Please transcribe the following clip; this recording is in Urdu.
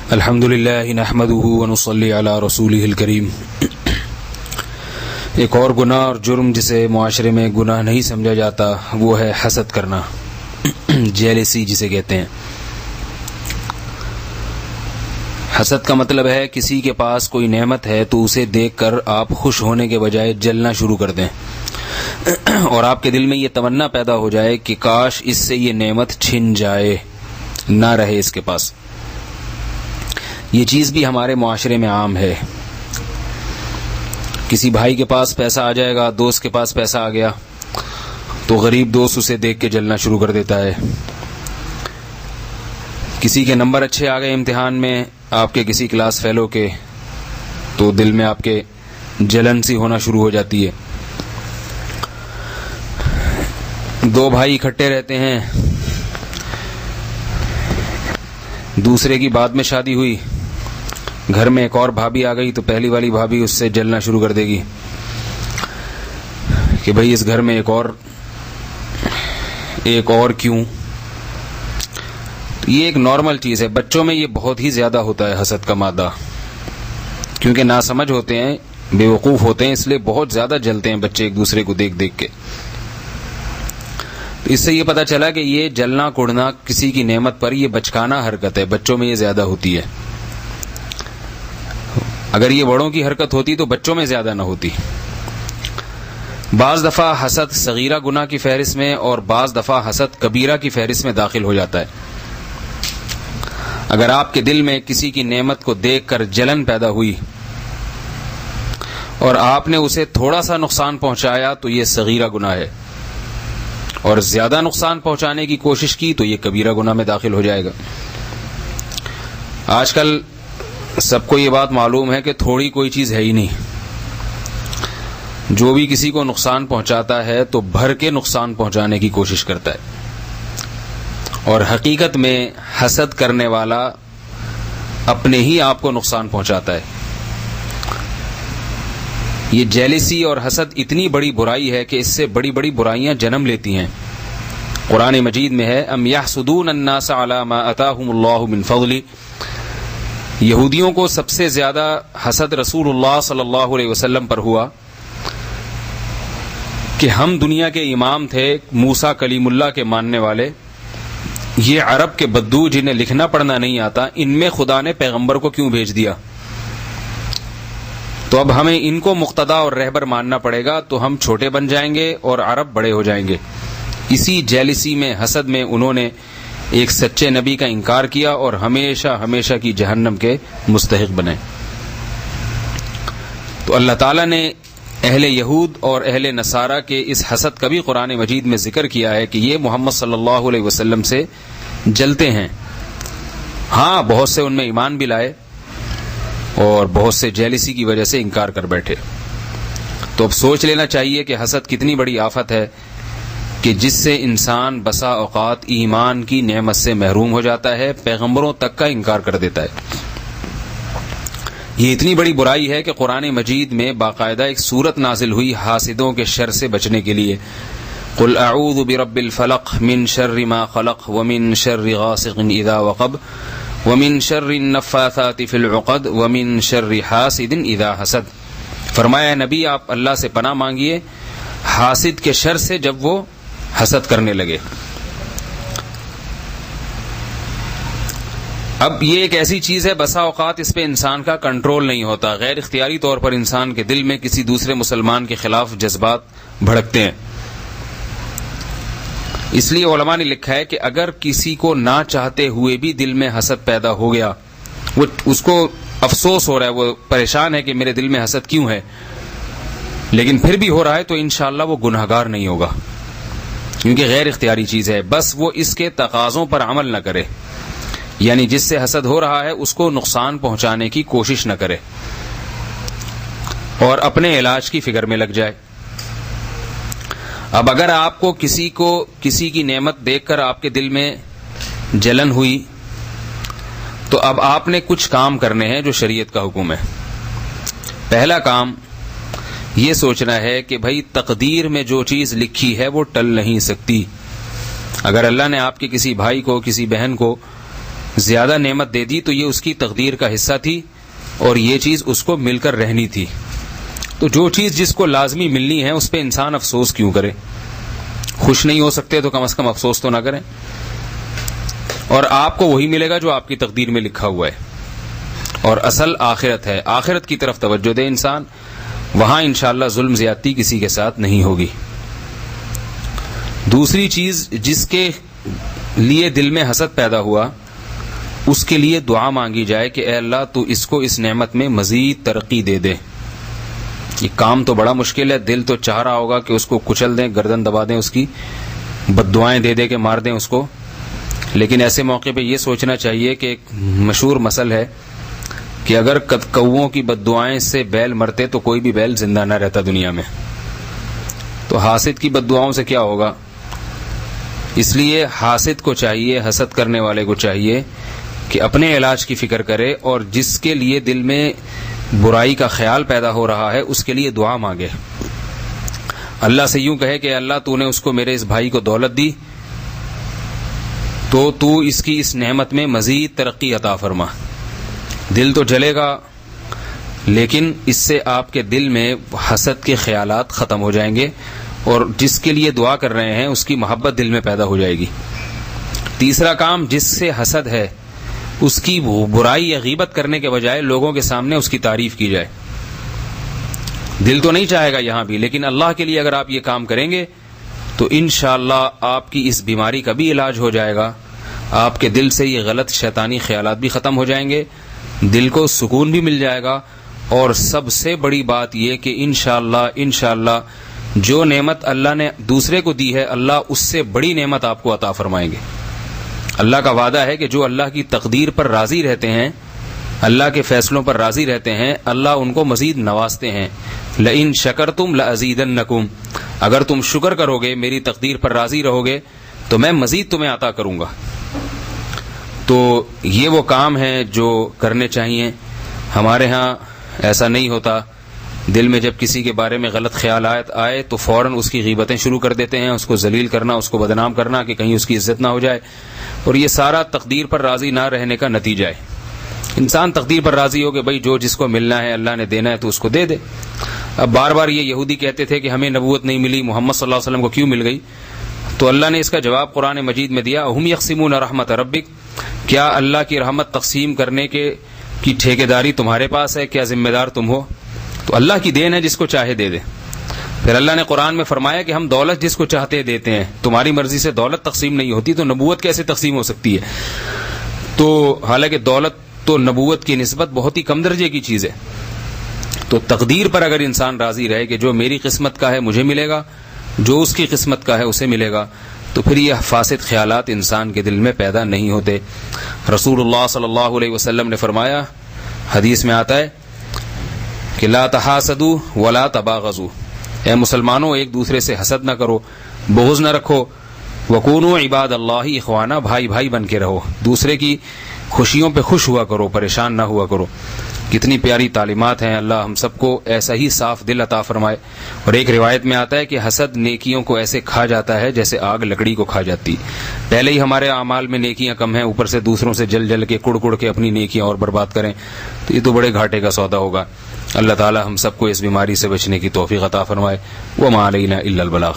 الحمد للہ نحمده ونصلی علی رسولہ الکریم۔ ایک اور گناہ اور جرم جسے معاشرے میں گناہ نہیں سمجھا جاتا وہ ہے حسد کرنا، جیلسی جسے کہتے ہیں۔ حسد کا مطلب ہے کسی کے پاس کوئی نعمت ہے تو اسے دیکھ کر آپ خوش ہونے کے بجائے جلنا شروع کر دیں، اور آپ کے دل میں یہ تمنا پیدا ہو جائے کہ کاش اس سے یہ نعمت چھن جائے، نہ رہے اس کے پاس۔ یہ چیز بھی ہمارے معاشرے میں عام ہے۔ کسی بھائی کے پاس پیسہ آ جائے گا، دوست کے پاس پیسہ آ گیا تو غریب دوست اسے دیکھ کے جلنا شروع کر دیتا ہے۔ کسی کے نمبر اچھے آ گئے امتحان میں، آپ کے کسی کلاس فیلو کے، تو دل میں آپ کے جلن سی ہونا شروع ہو جاتی ہے۔ دو بھائی اکٹھے رہتے ہیں، دوسرے کی بعد میں شادی ہوئی، گھر میں ایک اور بھابھی آ گئی تو پہلی والی بھابھی اس سے جلنا شروع کر دے گی کہ بھئی اس گھر میں ایک اور کیوں۔ یہ ایک نارمل چیز ہے، بچوں میں یہ بہت ہی زیادہ ہوتا ہے حسد کا مادہ، کیونکہ ناسمجھ ہوتے ہیں، بے وقوف ہوتے ہیں، اس لیے بہت زیادہ جلتے ہیں بچے ایک دوسرے کو دیکھ دیکھ کے۔ اس سے یہ پتا چلا کہ یہ جلنا کڑنا کسی کی نعمت پر یہ بچکانہ حرکت ہے، بچوں میں یہ زیادہ ہوتی ہے۔ اگر یہ بڑوں کی حرکت ہوتی تو بچوں میں زیادہ نہ ہوتی۔ بعض دفعہ حسد صغیرہ گناہ کی فہرست میں اور بعض دفعہ حسد کبیرہ کی فہرست میں داخل ہو جاتا ہے۔ اگر آپ کے دل میں کسی کی نعمت کو دیکھ کر جلن پیدا ہوئی اور آپ نے اسے تھوڑا سا نقصان پہنچایا تو یہ صغیرہ گناہ ہے، اور زیادہ نقصان پہنچانے کی کوشش کی تو یہ کبیرہ گناہ میں داخل ہو جائے گا۔ آج کل سب کو یہ بات معلوم ہے کہ تھوڑی کوئی چیز ہے ہی نہیں۔ جو بھی کسی کو نقصان پہنچاتا ہے تو بھر کے نقصان پہنچانے کی کوشش کرتا ہے، اور حقیقت میں حسد کرنے والا اپنے ہی آپ کو نقصان پہنچاتا ہے۔ یہ جیلسی اور حسد اتنی بڑی برائی ہے کہ اس سے بڑی بڑی برائیاں جنم لیتی ہیں۔ قرآن مجید میں ہے ام یحسدون الناس علی ما آتاہم اللہ من فضل۔ یہودیوں کو سب سے زیادہ حسد رسول اللہ صلی اللہ علیہ وسلم پر ہوا کہ ہم دنیا کے امام تھے، موسیٰ کلیم اللہ کے ماننے والے، یہ عرب کے بدو جنہیں لکھنا پڑھنا نہیں آتا، ان میں خدا نے پیغمبر کو کیوں بھیج دیا؟ تو اب ہمیں ان کو مقتدا اور رہبر ماننا پڑے گا تو ہم چھوٹے بن جائیں گے اور عرب بڑے ہو جائیں گے۔ اسی جیلسی میں، حسد میں انہوں نے ایک سچے نبی کا انکار کیا اور ہمیشہ ہمیشہ کی جہنم کے مستحق بنے۔ تو اللہ تعالیٰ نے اہل یہود اور اہل نصارہ کے اس حسد کا بھی قرآن مجید میں ذکر کیا ہے کہ یہ محمد صلی اللہ علیہ وسلم سے جلتے ہیں۔ ہاں، بہت سے ان میں ایمان بھی لائے اور بہت سے جیلسی کی وجہ سے انکار کر بیٹھے۔ تو اب سوچ لینا چاہیے کہ حسد کتنی بڑی آفت ہے کہ جس سے انسان بسا اوقات ایمان کی نعمت سے محروم ہو جاتا ہے، پیغمبروں تک کا انکار کر دیتا ہے۔ یہ اتنی بڑی برائی ہے کہ قرآن مجید میں باقاعدہ ایک سورت نازل ہوئی حاسدوں کے شر سے بچنے کے لیے۔ قل اعوذ برب الفلق من شر ما خلق ومن شر غاسق اذا وقب ومن شر النفاثات فی العقد ومن شر حاسد اذا حسد۔ فرمایا نبی آپ اللہ سے پناہ مانگیے حاسد کے شر سے جب وہ حسد کرنے لگے۔ اب یہ ایک ایسی چیز ہے، بسا اوقات اس پہ انسان کا کنٹرول نہیں ہوتا، غیر اختیاری طور پر انسان کے دل میں کسی دوسرے مسلمان کے خلاف جذبات بھڑکتے ہیں۔ اس لیے علماء نے لکھا ہے کہ اگر کسی کو نہ چاہتے ہوئے بھی دل میں حسد پیدا ہو گیا، وہ اس کو افسوس ہو رہا ہے، وہ پریشان ہے کہ میرے دل میں حسد کیوں ہے، لیکن پھر بھی ہو رہا ہے، تو انشاءاللہ وہ گناہگار نہیں ہوگا، کیونکہ غیر اختیاری چیز ہے۔ بس وہ اس کے تقاضوں پر عمل نہ کرے، یعنی جس سے حسد ہو رہا ہے اس کو نقصان پہنچانے کی کوشش نہ کرے اور اپنے علاج کی فکر میں لگ جائے۔ اب اگر آپ کو کسی کی نعمت دیکھ کر آپ کے دل میں جلن ہوئی تو اب آپ نے کچھ کام کرنے ہیں جو شریعت کا حکم ہے۔ پہلا کام یہ سوچنا ہے کہ بھائی تقدیر میں جو چیز لکھی ہے وہ ٹل نہیں سکتی۔ اگر اللہ نے آپ کے کسی بھائی کو، کسی بہن کو زیادہ نعمت دے دی تو یہ اس کی تقدیر کا حصہ تھی اور یہ چیز اس کو مل کر رہنی تھی. تو جو چیز جس کو لازمی ملنی ہے اس پہ انسان افسوس کیوں کرے؟ خوش نہیں ہو سکتے تو کم از کم افسوس تو نہ کریں. اور آپ کو وہی ملے گا جو آپ کی تقدیر میں لکھا ہوا ہے. اور اصل آخرت ہے، آخرت کی طرف توجہ دے انسان، وہاں انشاءاللہ ظلم زیادتی کسی کے ساتھ نہیں ہوگی. دوسری چیز، جس کے لیے دل میں حسد پیدا ہوا اس کے لیے دعا مانگی جائے کہ اے اللہ تو اس کو اس نعمت میں مزید ترقی دے دے. یہ کام تو بڑا مشکل ہے، دل تو چاہ رہا ہوگا کہ اس کو کچل دیں، گردن دبا دیں، اس کی بد دعائیں دے دے کے مار دیں اس کو. لیکن ایسے موقع پہ یہ سوچنا چاہیے کہ ایک مشہور مثل ہے کہ اگر کوؤں کی بد دعائیں سے بیل مرتے تو کوئی بھی بیل زندہ نہ رہتا دنیا میں. تو حاسد کی بد دعاؤں سے کیا ہوگا؟ اس لیے حاسد کو چاہیے، حسد کرنے والے کو چاہیے کہ اپنے علاج کی فکر کرے اور جس کے لیے دل میں برائی کا خیال پیدا ہو رہا ہے اس کے لیے دعا مانگے. اللہ سے یوں کہے کہ اللہ تو نے اس کو، میرے اس بھائی کو دولت دی تو اس کی اس نعمت میں مزید ترقی عطا فرما. دل تو جلے گا لیکن اس سے آپ کے دل میں حسد کے خیالات ختم ہو جائیں گے اور جس کے لیے دعا کر رہے ہیں اس کی محبت دل میں پیدا ہو جائے گی. تیسرا کام، جس سے حسد ہے اس کی برائی یا غیبت کرنے کے بجائے لوگوں کے سامنے اس کی تعریف کی جائے. دل تو نہیں چاہے گا یہاں بھی، لیکن اللہ کے لیے اگر آپ یہ کام کریں گے تو انشاءاللہ آپ کی اس بیماری کا بھی علاج ہو جائے گا. آپ کے دل سے یہ غلط شیطانی خیالات بھی ختم ہو جائیں گے، دل کو سکون بھی مل جائے گا. اور سب سے بڑی بات یہ کہ انشاءاللہ جو نعمت اللہ نے دوسرے کو دی ہے اللہ اس سے بڑی نعمت آپ کو عطا فرمائیں گے. اللہ کا وعدہ ہے کہ جو اللہ کی تقدیر پر راضی رہتے ہیں، اللہ کے فیصلوں پر راضی رہتے ہیں، اللہ ان کو مزید نوازتے ہیں. لئن شکرتم لازیدنکم، اگر تم شکر کرو گے، میری تقدیر پر راضی رہو گے تو میں مزید تمہیں عطا کروں گا. تو یہ وہ کام ہیں جو کرنے چاہیے. ہمارے ہاں ایسا نہیں ہوتا. دل میں جب کسی کے بارے میں غلط خیالات آئے تو فوراً اس کی غیبتیں شروع کر دیتے ہیں، اس کو ذلیل کرنا، اس کو بدنام کرنا کہ کہیں اس کی عزت نہ ہو جائے. اور یہ سارا تقدیر پر راضی نہ رہنے کا نتیجہ ہے. انسان تقدیر پر راضی ہو کہ بھائی جو جس کو ملنا ہے اللہ نے دینا ہے تو اس کو دے دے. اب بار بار یہ یہودی کہتے تھے کہ ہمیں نبوت نہیں ملی، محمد صلی اللہ علیہ وسلم کو کیوں مل گئی؟ تو اللہ نے اس کا جواب قرآن مجید میں دیا، اہم یقسمون رحمت ربک، کیا اللہ کی رحمت تقسیم کرنے کی ٹھیکیداری تمہارے پاس ہے؟ کیا ذمہ دار تم ہو؟ تو اللہ کی دین ہے، جس کو چاہے دے دے. پھر اللہ نے قرآن میں فرمایا کہ ہم دولت جس کو چاہتے دیتے ہیں. تمہاری مرضی سے دولت تقسیم نہیں ہوتی تو نبوت کیسے تقسیم ہو سکتی ہے؟ تو حالانکہ دولت تو نبوت کی نسبت بہت ہی کم درجے کی چیز ہے. تو تقدیر پر اگر انسان راضی رہے کہ جو میری قسمت کا ہے مجھے ملے گا، جو اس کی قسمت کا ہے اسے ملے گا، تو پھر یہ فاسد خیالات انسان کے دل میں پیدا نہیں ہوتے. رسول اللہ صلی اللہ علیہ وسلم نے فرمایا، حدیث میں آتا ہے کہ لا تحاسدوا ولا تباغضوا، اے مسلمانوں ایک دوسرے سے حسد نہ کرو، بغض نہ رکھو. وکونوا عباد اللہ اخوانا، بھائی بھائی بن کے رہو، دوسرے کی خوشیوں پہ خوش ہوا کرو، پریشان نہ ہوا کرو. کتنی پیاری تعلیمات ہیں. اللہ ہم سب کو ایسا ہی صاف دل عطا فرمائے. اور ایک روایت میں آتا ہے کہ حسد نیکیوں کو ایسے کھا جاتا ہے جیسے آگ لکڑی کو کھا جاتی. پہلے ہی ہمارے اعمال میں نیکیاں کم ہیں، اوپر سے دوسروں سے جل جل کے کڑ کڑ کے اپنی نیکیاں اور برباد کریں تو یہ تو بڑے گھاٹے کا سودا ہوگا. اللہ تعالی ہم سب کو اس بیماری سے بچنے کی توفیق عطا فرمائے. وما علینا الا البلاغ.